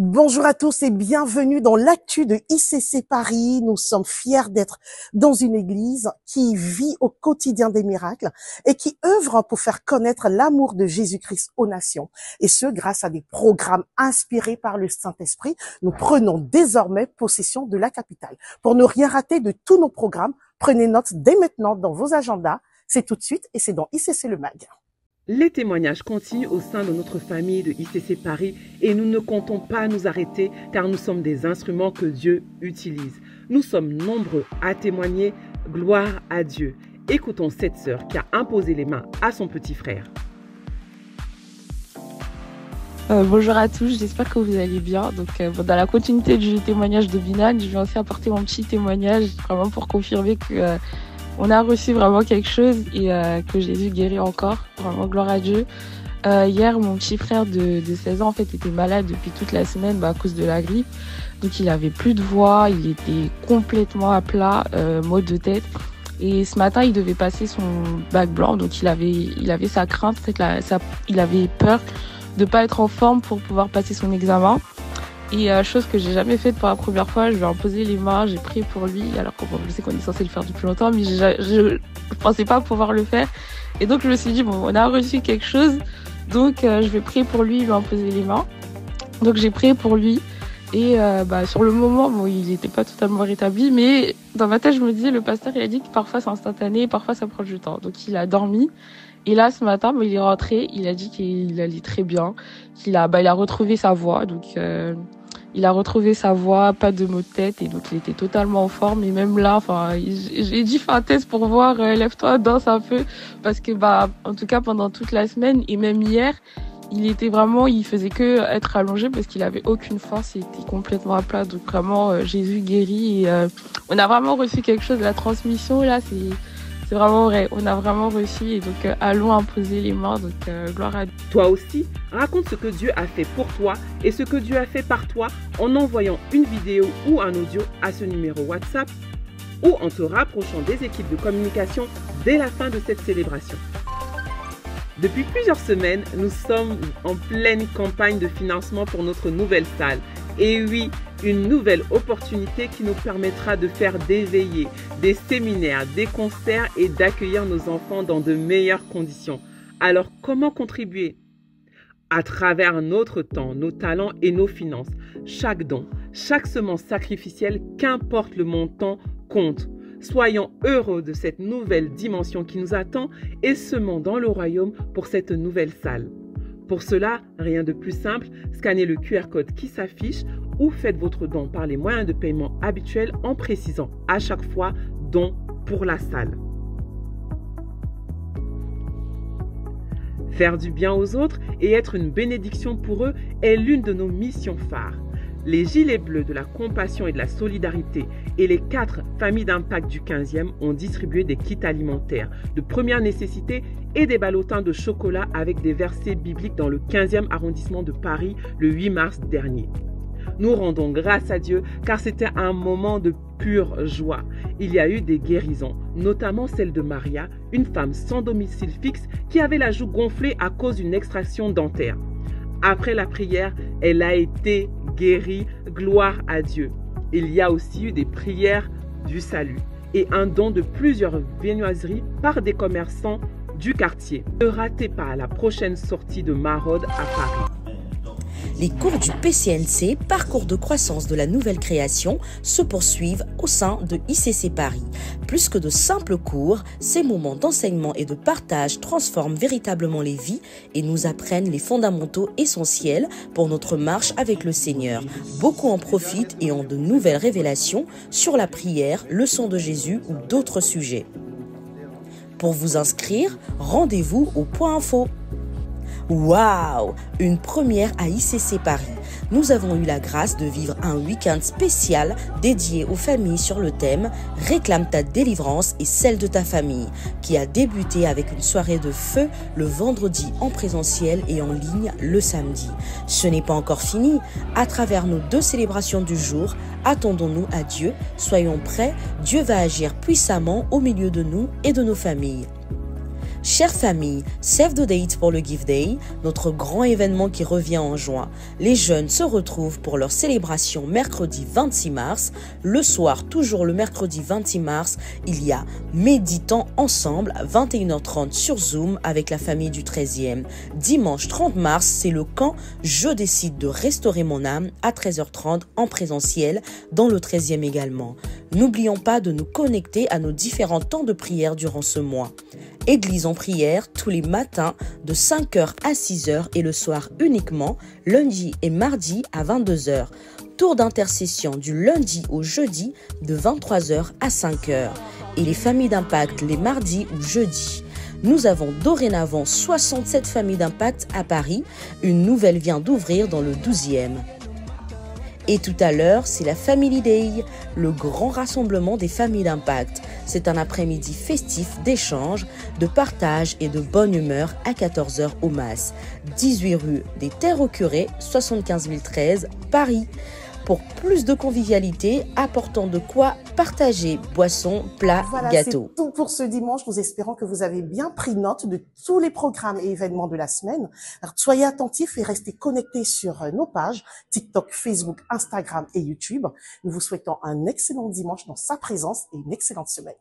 Bonjour à tous et bienvenue dans l'actu de ICC Paris. Nous sommes fiers d'être dans une église qui vit au quotidien des miracles et qui œuvre pour faire connaître l'amour de Jésus-Christ aux nations. Et ce, grâce à des programmes inspirés par le Saint-Esprit. Nous prenons désormais possession de la capitale. Pour ne rien rater de tous nos programmes, prenez note dès maintenant dans vos agendas. C'est tout de suite et c'est dans ICC le Mag. Les témoignages continuent au sein de notre famille de ICC Paris et nous ne comptons pas nous arrêter car nous sommes des instruments que Dieu utilise. Nous sommes nombreux à témoigner, gloire à Dieu. Écoutons cette sœur qui a imposé les mains à son petit frère. Bonjour à tous, j'espère que vous allez bien. Donc, dans la continuité du témoignage de Binan, je vais aussi apporter mon petit témoignage vraiment pour confirmer que on a reçu vraiment quelque chose et que Jésus guérit encore. Vraiment, gloire à Dieu. Hier, mon petit frère de 16 ans, en fait, était malade depuis toute la semaine à cause de la grippe. Donc, il avait plus de voix, il était complètement à plat, maux de tête. Et ce matin, il devait passer son bac blanc. Donc, il avait sa crainte, en fait, il avait peur de pas être en forme pour pouvoir passer son examen. Et chose que j'ai jamais faite pour la première fois, je lui ai imposé les mains, j'ai prié pour lui, alors que bon, je sais qu'on est censé le faire depuis longtemps, mais je pensais pas pouvoir le faire. Et donc je me suis dit, bon, on a reçu quelque chose, donc je vais prier pour lui, lui imposer les mains. Donc j'ai prié pour lui, et sur le moment, bon, il n'était pas totalement rétabli, mais dans ma tête, je me disais, le pasteur, il a dit que parfois c'est instantané, parfois ça prend du temps. Donc il a dormi. Et là, ce matin, il est rentré, il a dit qu'il allait très bien, qu'il a retrouvé sa voix, donc il a retrouvé sa voix, pas de maux de tête, et donc il était totalement en forme. Et même là, j'ai dit fais un test pour voir, lève-toi, danse un peu, parce que en tout cas pendant toute la semaine et même hier, il faisait que être allongé parce qu'il avait aucune force, il était complètement à plat. Donc vraiment, Jésus guérit. Et on a vraiment reçu quelque chose de la transmission là, c'est vraiment vrai, on a vraiment reçu et donc allons imposer les mains, donc gloire à Dieu. Toi aussi, raconte ce que Dieu a fait pour toi et ce que Dieu a fait par toi en envoyant une vidéo ou un audio à ce numéro WhatsApp ou en te rapprochant des équipes de communication dès la fin de cette célébration. Depuis plusieurs semaines, nous sommes en pleine campagne de financement pour notre nouvelle salle. Et oui, une nouvelle opportunité qui nous permettra de faire des veillées, des séminaires, des concerts et d'accueillir nos enfants dans de meilleures conditions. Alors, comment contribuer? À travers notre temps, nos talents et nos finances. Chaque don, chaque semence sacrificielle, qu'importe le montant, compte. Soyons heureux de cette nouvelle dimension qui nous attend et semons dans le royaume pour cette nouvelle salle. Pour cela, rien de plus simple, scannez le QR code qui s'affiche ou faites votre don par les moyens de paiement habituels en précisant à chaque fois don pour la salle. Faire du bien aux autres et être une bénédiction pour eux est l'une de nos missions phares. Les Gilets Bleus de la compassion et de la solidarité et les 4 familles d'impact du 15e ont distribué des kits alimentaires de première nécessité et des ballotins de chocolat avec des versets bibliques dans le 15e arrondissement de Paris le 8 mars dernier. Nous rendons grâce à Dieu car c'était un moment de pure joie. Il y a eu des guérisons, notamment celle de Maria, une femme sans domicile fixe qui avait la joue gonflée à cause d'une extraction dentaire. Après la prière, elle a été guérie, gloire à Dieu. Il y a aussi eu des prières du salut et un don de plusieurs viennoiseries par des commerçants du quartier. Ne ratez pas la prochaine sortie de Maraude à Paris. Les cours du PCNC, parcours de croissance de la nouvelle création, se poursuivent au sein de ICC Paris. Plus que de simples cours, ces moments d'enseignement et de partage transforment véritablement les vies et nous apprennent les fondamentaux essentiels pour notre marche avec le Seigneur. Beaucoup en profitent et ont de nouvelles révélations sur la prière, le sang de Jésus ou d'autres sujets. Pour vous inscrire, rendez-vous au Point Info. Waouh! Une première à ICC Paris. Nous avons eu la grâce de vivre un week-end spécial dédié aux familles sur le thème « Réclame ta délivrance et celle de ta famille » qui a débuté avec une soirée de feu le vendredi en présentiel et en ligne le samedi. Ce n'est pas encore fini. À travers nos 2 célébrations du jour, attendons-nous à Dieu. Soyons prêts, Dieu va agir puissamment au milieu de nous et de nos familles. Chère famille, save the date pour le Give Day, notre grand événement qui revient en juin. Les jeunes se retrouvent pour leur célébration mercredi 26 mars. Le soir, toujours le mercredi 26 mars, il y a Méditant ensemble à 21h30 sur Zoom avec la famille du 13e. Dimanche 30 mars, c'est le camp Je décide de restaurer mon âme à 13h30 en présentiel dans le 13e également. N'oublions pas de nous connecter à nos différents temps de prière durant ce mois. Église en prière tous les matins de 5h à 6h et le soir uniquement, lundi et mardi à 22h. Tour d'intercession du lundi au jeudi de 23h à 5h. Et les familles d'impact les mardis ou jeudis. Nous avons dorénavant 67 familles d'impact à Paris. Une nouvelle vient d'ouvrir dans le 12e. Et tout à l'heure, c'est la Family Day, le grand rassemblement des familles d'impact. C'est un après-midi festif d'échange, de partage et de bonne humeur à 14h au MAS. 18 rue des Terres au Curé, 75 013, Paris. Pour plus de convivialité, apportant de quoi partager boissons, plats, Voilà, gâteaux. c'est tout pour ce dimanche. Nous espérons que vous avez bien pris note de tous les programmes et événements de la semaine. Alors, soyez attentifs et restez connectés sur nos pages TikTok, Facebook, Instagram et YouTube. Nous vous souhaitons un excellent dimanche dans sa présence et une excellente semaine.